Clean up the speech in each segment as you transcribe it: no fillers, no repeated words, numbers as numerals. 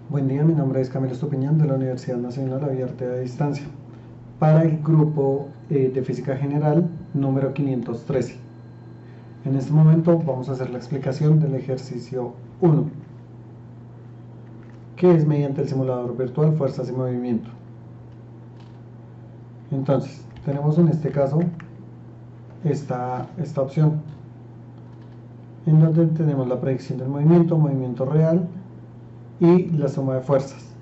Buen día, mi nombre es Camilo Estupiñán de la Universidad Nacional Abierta de Distancia para el grupo de Física General número 513. En este momento vamos a hacer la explicación del ejercicio 1, que es mediante el simulador virtual Fuerzas y Movimiento. Entonces, tenemos en este caso esta opción, en donde tenemos la predicción del movimiento real y la suma de fuerzas.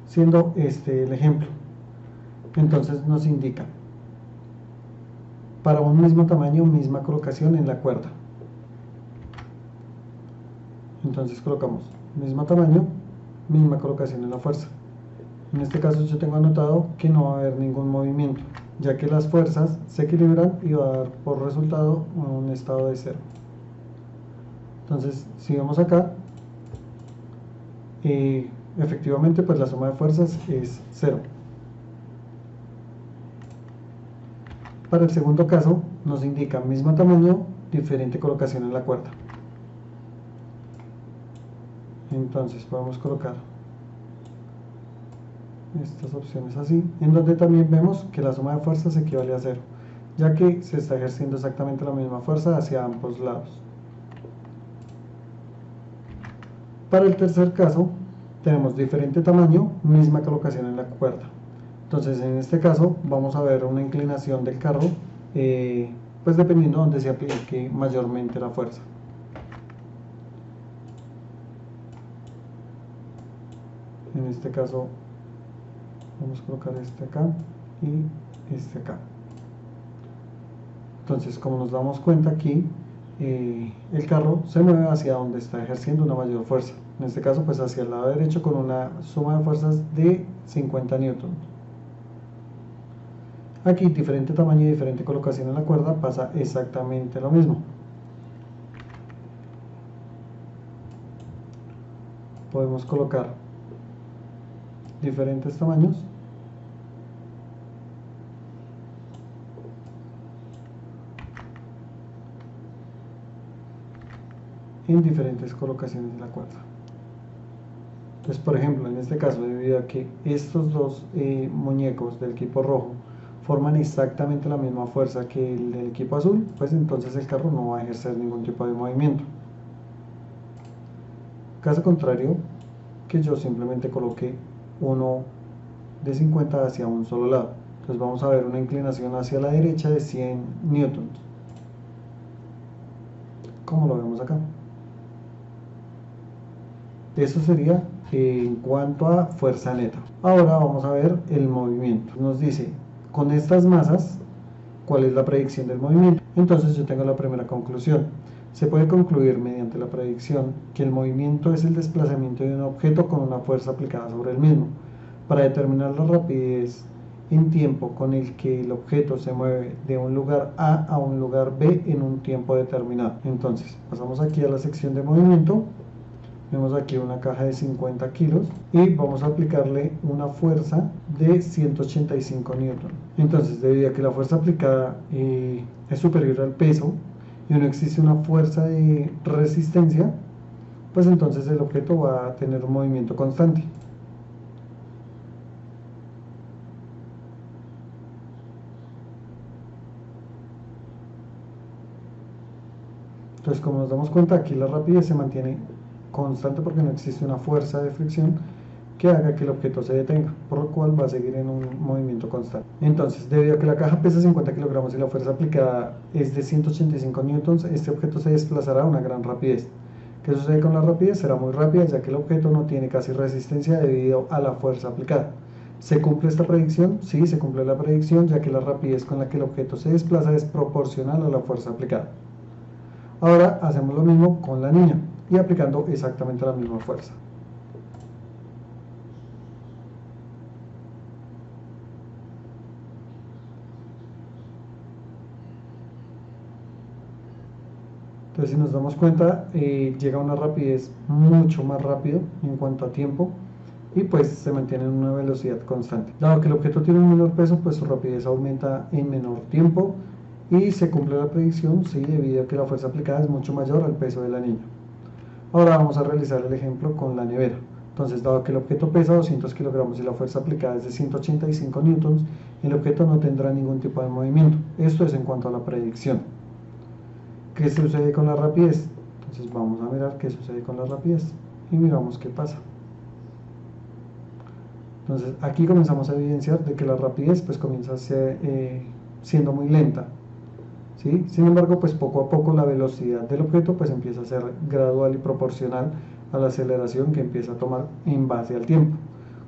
Siendo este el ejemplo, entonces nos indica para un mismo tamaño, misma colocación en la cuerda. Entonces colocamos mismo tamaño, misma colocación en la fuerza. En este caso yo tengo anotado que no va a haber ningún movimiento, ya que las fuerzas se equilibran y va a dar por resultado un estado de cero. Entonces, si vemos acá, efectivamente pues la suma de fuerzas es 0. Para el segundo caso nos indica mismo tamaño, diferente colocación en la cuerda. Entonces podemos colocar estas opciones así, en donde también vemos que la suma de fuerzas equivale a 0, ya que se está ejerciendo exactamente la misma fuerza hacia ambos lados. Para el tercer caso tenemos diferente tamaño, misma colocación en la cuerda. Entonces en este caso vamos a ver una inclinación del carro, pues dependiendo de donde se aplique mayormente la fuerza. En este caso vamos a colocar este acá y este acá. Entonces, como nos damos cuenta aquí, el carro se mueve hacia donde está ejerciendo una mayor fuerza. En este caso pues hacia el lado derecho con una suma de fuerzas de 50 newtons. Aquí, diferente tamaño y diferente colocación en la cuerda, pasa exactamente lo mismo. Podemos colocar diferentes tamaños en diferentes colocaciones de la cuerda. Entonces, por ejemplo, en este caso, debido a que estos dos muñecos del equipo rojo forman exactamente la misma fuerza que el del equipo azul, pues entonces el carro no va a ejercer ningún tipo de movimiento. Caso contrario, que yo simplemente coloque uno de 50 hacia un solo lado. Entonces vamos a ver una inclinación hacia la derecha de 100 newtons, como lo vemos acá. Eso sería en cuanto a fuerza neta. Ahora vamos a ver el movimiento. Nos dice, con estas masas, ¿cuál es la predicción del movimiento? Entonces yo tengo la primera conclusión. Se puede concluir mediante la predicción que el movimiento es el desplazamiento de un objeto con una fuerza aplicada sobre el mismo. Para determinar la rapidez en tiempo con el que el objeto se mueve de un lugar A a un lugar B en un tiempo determinado. Entonces, pasamos aquí a la sección de movimiento. Vemos aquí una caja de 50 kilos y vamos a aplicarle una fuerza de 185 newton. Entonces, debido a que la fuerza aplicada es superior al peso y no existe una fuerza de resistencia, pues entonces el objeto va a tener un movimiento constante. Entonces, como nos damos cuenta, aquí la rapidez se mantiene constante porque no existe una fuerza de fricción que haga que el objeto se detenga, por lo cual va a seguir en un movimiento constante. Entonces, debido a que la caja pesa 50 kilogramos y la fuerza aplicada es de 185 newtons, este objeto se desplazará a una gran rapidez. ¿Qué sucede con la rapidez? Será muy rápida, ya que el objeto no tiene casi resistencia debido a la fuerza aplicada. ¿Se cumple esta predicción? Sí, se cumple la predicción, ya que la rapidez con la que el objeto se desplaza es proporcional a la fuerza aplicada. Ahora hacemos lo mismo con la niña y aplicando exactamente la misma fuerza. Entonces, si nos damos cuenta, llega a una rapidez mucho más rápido en cuanto a tiempo y pues se mantiene en una velocidad constante. Dado que el objeto tiene un menor peso, pues su rapidez aumenta en menor tiempo y se cumple la predicción, sí, debido a que la fuerza aplicada es mucho mayor al peso de la niña. Ahora vamos a realizar el ejemplo con la nevera. Entonces, dado que el objeto pesa 200 kilogramos y la fuerza aplicada es de 185 newtons, el objeto no tendrá ningún tipo de movimiento. Esto es en cuanto a la predicción. ¿Qué sucede con la rapidez? Entonces vamos a mirar qué sucede con la rapidez y miramos qué pasa. Entonces aquí comenzamos a evidenciar de que la rapidez pues comienza a ser, siendo muy lenta, ¿sí? Sin embargo, pues poco a poco la velocidad del objeto pues empieza a ser gradual y proporcional a la aceleración que empieza a tomar en base al tiempo,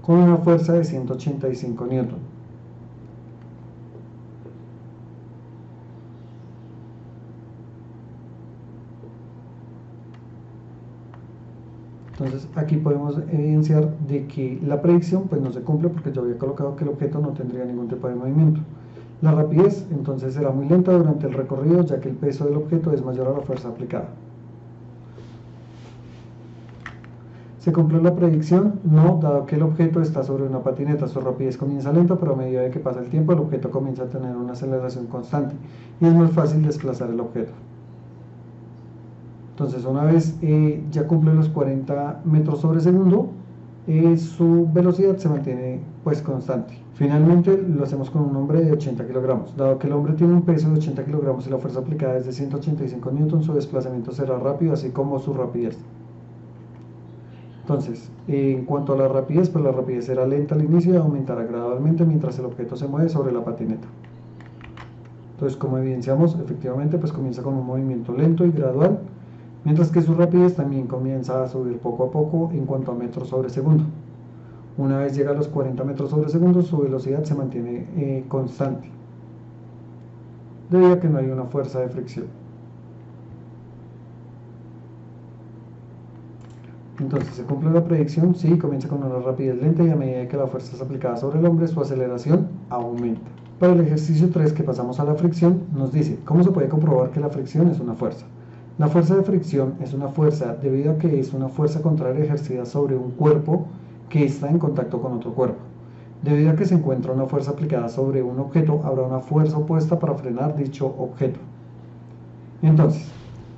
con una fuerza de 185 newton. Entonces aquí podemos evidenciar de que la predicción pues no se cumple porque yo había colocado que el objeto no tendría ningún tipo de movimiento. La rapidez entonces será muy lenta durante el recorrido, ya que el peso del objeto es mayor a la fuerza aplicada. ¿Se cumplió la predicción? No, dado que el objeto está sobre una patineta, su rapidez comienza lenta, pero a medida de que pasa el tiempo el objeto comienza a tener una aceleración constante y es más fácil desplazar el objeto. Entonces una vez ya cumple los 40 metros sobre segundo, su velocidad se mantiene pues constante. Finalmente lo hacemos con un hombre de 80 kilogramos. Dado que el hombre tiene un peso de 80 kilogramos y la fuerza aplicada es de 185 newtons, su desplazamiento será rápido, así como su rapidez. Entonces, en cuanto a la rapidez, pues la rapidez será lenta al inicio y aumentará gradualmente mientras el objeto se mueve sobre la patineta. Entonces, como evidenciamos, efectivamente pues comienza con un movimiento lento y gradual, mientras que su rapidez también comienza a subir poco a poco en cuanto a metros sobre segundo. Una vez llega a los 40 metros sobre segundo, su velocidad se mantiene constante, debido a que no hay una fuerza de fricción. Entonces, ¿se cumple la predicción? Sí, comienza con una rapidez lenta y a medida que la fuerza es aplicada sobre el hombre, su aceleración aumenta. Para el ejercicio 3, que pasamos a la fricción, nos dice, ¿cómo se puede comprobar que la fricción es una fuerza? La fuerza de fricción es una fuerza debido a que es una fuerza contraria ejercida sobre un cuerpo que está en contacto con otro cuerpo. Debido a que se encuentra una fuerza aplicada sobre un objeto, habrá una fuerza opuesta para frenar dicho objeto. Entonces,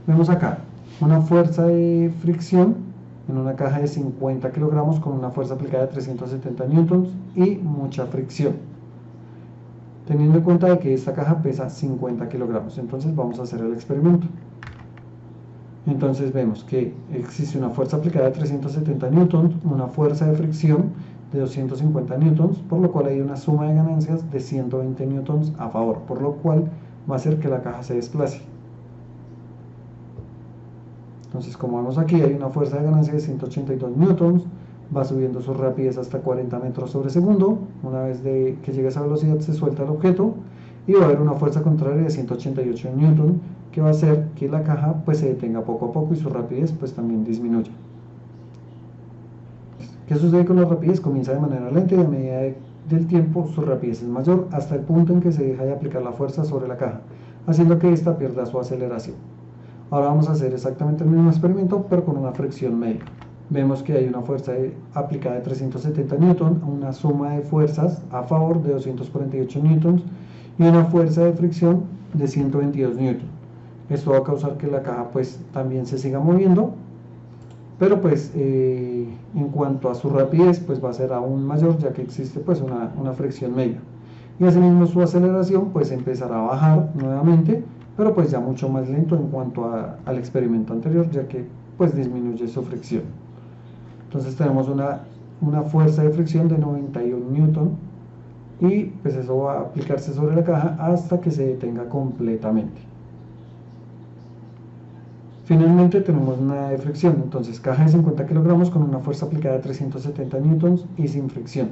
vemos acá una fuerza de fricción en una caja de 50 kilogramos con una fuerza aplicada de 370 newtons y mucha fricción, teniendo en cuenta de que esta caja pesa 50 kilogramos. Entonces vamos a hacer el experimento. Entonces vemos que existe una fuerza aplicada de 370 newtons, una fuerza de fricción de 250 newtons, por lo cual hay una suma de ganancias de 120 newtons a favor, por lo cual va a hacer que la caja se desplace. Entonces, como vemos aquí, hay una fuerza de ganancia de 182 newtons, va subiendo su rapidez hasta 40 metros sobre segundo. Una vez que llegue a esa velocidad se suelta el objeto y va a haber una fuerza contraria de 188 newtons que va a hacer que la caja pues se detenga poco a poco y su rapidez pues también disminuya. ¿Qué sucede con la rapidez? Comienza de manera lenta y a medida del tiempo su rapidez es mayor hasta el punto en que se deja de aplicar la fuerza sobre la caja, haciendo que ésta pierda su aceleración. Ahora vamos a hacer exactamente el mismo experimento, pero con una fricción media. Vemos que hay una fuerza aplicada de 370 newtons, una suma de fuerzas a favor de 248 newtons y una fuerza de fricción de 122 newtons. Esto va a causar que la caja pues también se siga moviendo, pero pues en cuanto a su rapidez pues va a ser aún mayor, ya que existe pues una fricción media. Y asimismo su aceleración pues empezará a bajar nuevamente, pero pues ya mucho más lento en cuanto al experimento anterior, ya que pues disminuye su fricción. Entonces tenemos una fuerza de fricción de 91 newton y pues eso va a aplicarse sobre la caja hasta que se detenga completamente. Finalmente tenemos nada de fricción, entonces caja de 50 kilogramos con una fuerza aplicada de 370 newtons y sin fricción.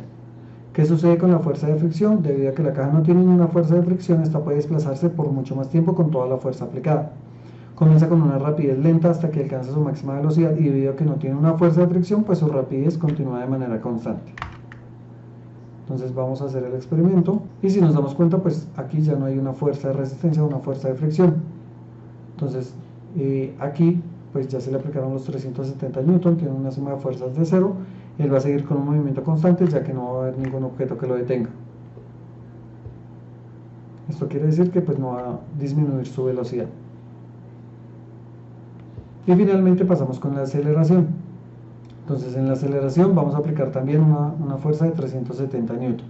¿Qué sucede con la fuerza de fricción? Debido a que la caja no tiene ninguna fuerza de fricción, esta puede desplazarse por mucho más tiempo con toda la fuerza aplicada. Comienza con una rapidez lenta hasta que alcanza su máxima velocidad y debido a que no tiene una fuerza de fricción, pues su rapidez continúa de manera constante. Entonces vamos a hacer el experimento y si nos damos cuenta, pues aquí ya no hay una fuerza de resistencia o una fuerza de fricción. Entonces aquí pues ya se le aplicaron los 370 newton, tiene una suma de fuerzas de cero. Él va a seguir con un movimiento constante ya que no va a haber ningún objeto que lo detenga. Esto quiere decir que pues no va a disminuir su velocidad. Y finalmente pasamos con la aceleración. Entonces en la aceleración vamos a aplicar también una fuerza de 370 newton.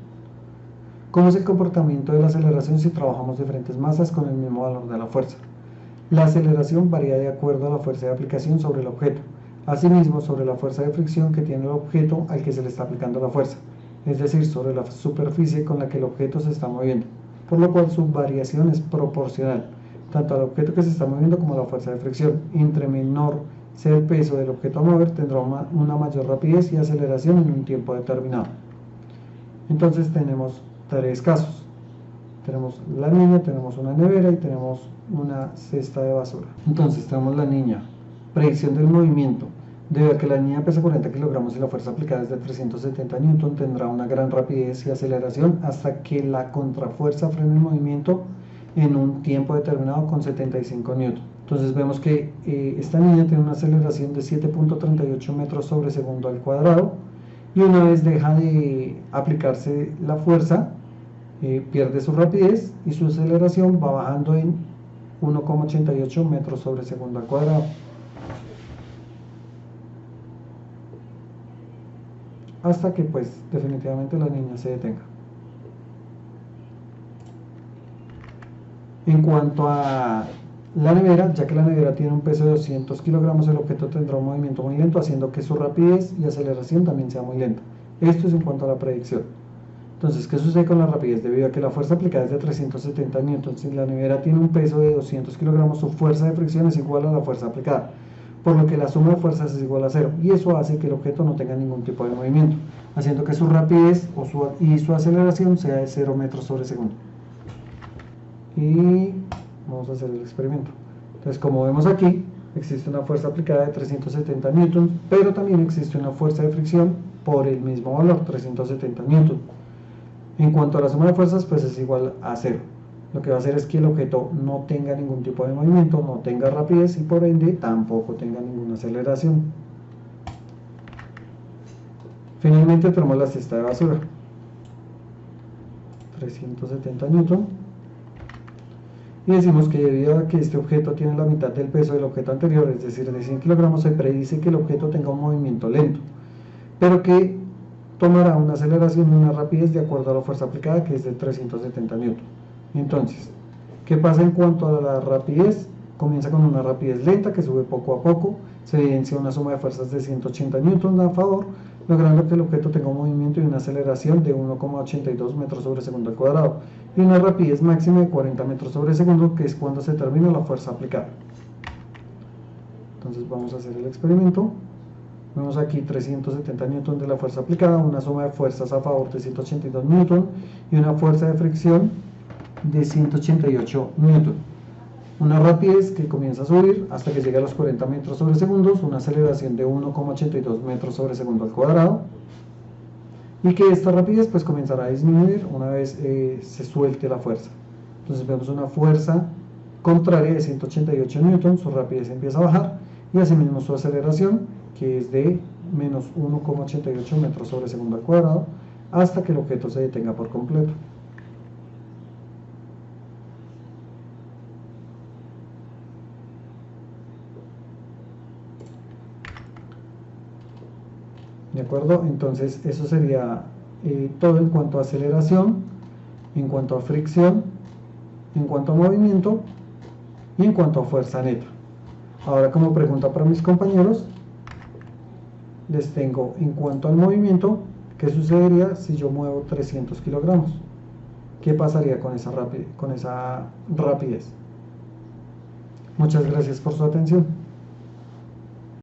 ¿Cómo es el comportamiento de la aceleración si trabajamos diferentes masas con el mismo valor de la fuerza? La aceleración varía de acuerdo a la fuerza de aplicación sobre el objeto, asimismo sobre la fuerza de fricción que tiene el objeto al que se le está aplicando la fuerza, es decir, sobre la superficie con la que el objeto se está moviendo, por lo cual su variación es proporcional, tanto al objeto que se está moviendo como a la fuerza de fricción. Entre menor sea el peso del objeto a mover, tendrá una mayor rapidez y aceleración en un tiempo determinado. Entonces tenemos tres casos. Tenemos la niña, tenemos una nevera y tenemos una cesta de basura. Entonces tenemos la niña. Predicción del movimiento. Debido a que la niña pesa 40 kilogramos y la fuerza aplicada es de 370 newton, tendrá una gran rapidez y aceleración hasta que la contrafuerza frene el movimiento en un tiempo determinado con 75 newton. Entonces vemos que esta niña tiene una aceleración de 7.38 metros sobre segundo al cuadrado, y una vez deja de aplicarse la fuerza, pierde su rapidez y su aceleración va bajando en 1,88 metros sobre segundo al cuadrado, hasta que pues definitivamente la niña se detenga. En cuanto a la nevera, ya que la nevera tiene un peso de 200 kilogramos, el objeto tendrá un movimiento muy lento, haciendo que su rapidez y aceleración también sea muy lenta. Esto es en cuanto a la predicción. Entonces, ¿qué sucede con la rapidez? Debido a que la fuerza aplicada es de 370 newton, si la nevera tiene un peso de 200 kilogramos, su fuerza de fricción es igual a la fuerza aplicada, por lo que la suma de fuerzas es igual a 0, y eso hace que el objeto no tenga ningún tipo de movimiento, haciendo que su rapidez y su aceleración sea de 0 metros sobre segundo. Y vamos a hacer el experimento. Entonces, como vemos aquí, existe una fuerza aplicada de 370 newton, pero también existe una fuerza de fricción por el mismo valor, 370 newton. En cuanto a la suma de fuerzas, pues es igual a 0. Lo que va a hacer es que el objeto no tenga ningún tipo de movimiento, no tenga rapidez y por ende tampoco tenga ninguna aceleración. Finalmente tenemos la cesta de basura, 370 newton, y decimos que debido a que este objeto tiene la mitad del peso del objeto anterior, es decir, de 100 kilogramos, se predice que el objeto tenga un movimiento lento, pero que tomará una aceleración y una rapidez de acuerdo a la fuerza aplicada, que es de 370 newton. Entonces, ¿qué pasa en cuanto a la rapidez? Comienza con una rapidez lenta que sube poco a poco, se evidencia una suma de fuerzas de 180 newton a favor, logrando que el objeto tenga un movimiento y una aceleración de 1,82 metros sobre segundo al cuadrado, y una rapidez máxima de 40 metros sobre segundo, que es cuando se termina la fuerza aplicada. Entonces vamos a hacer el experimento. Vemos aquí 370 newton de la fuerza aplicada, una suma de fuerzas a favor de 182 newton y una fuerza de fricción de 188 newton. Una rapidez que comienza a subir hasta que llega a los 40 metros sobre segundo, una aceleración de 1,82 metros sobre segundo al cuadrado, y que esta rapidez pues comenzará a disminuir una vez se suelte la fuerza. Entonces vemos una fuerza contraria de 188 newton, su rapidez empieza a bajar, y asimismo su aceleración, que es de menos 1,88 metros sobre segundo al cuadrado, hasta que el objeto se detenga por completo. ¿De acuerdo? Entonces eso sería todo en cuanto a aceleración, en cuanto a fricción, en cuanto a movimiento y en cuanto a fuerza neta. Ahora, como pregunta para mis compañeros, les tengo en cuanto al movimiento, ¿qué sucedería si yo muevo 300 kilogramos? ¿Qué pasaría con esa rapidez? Muchas gracias por su atención.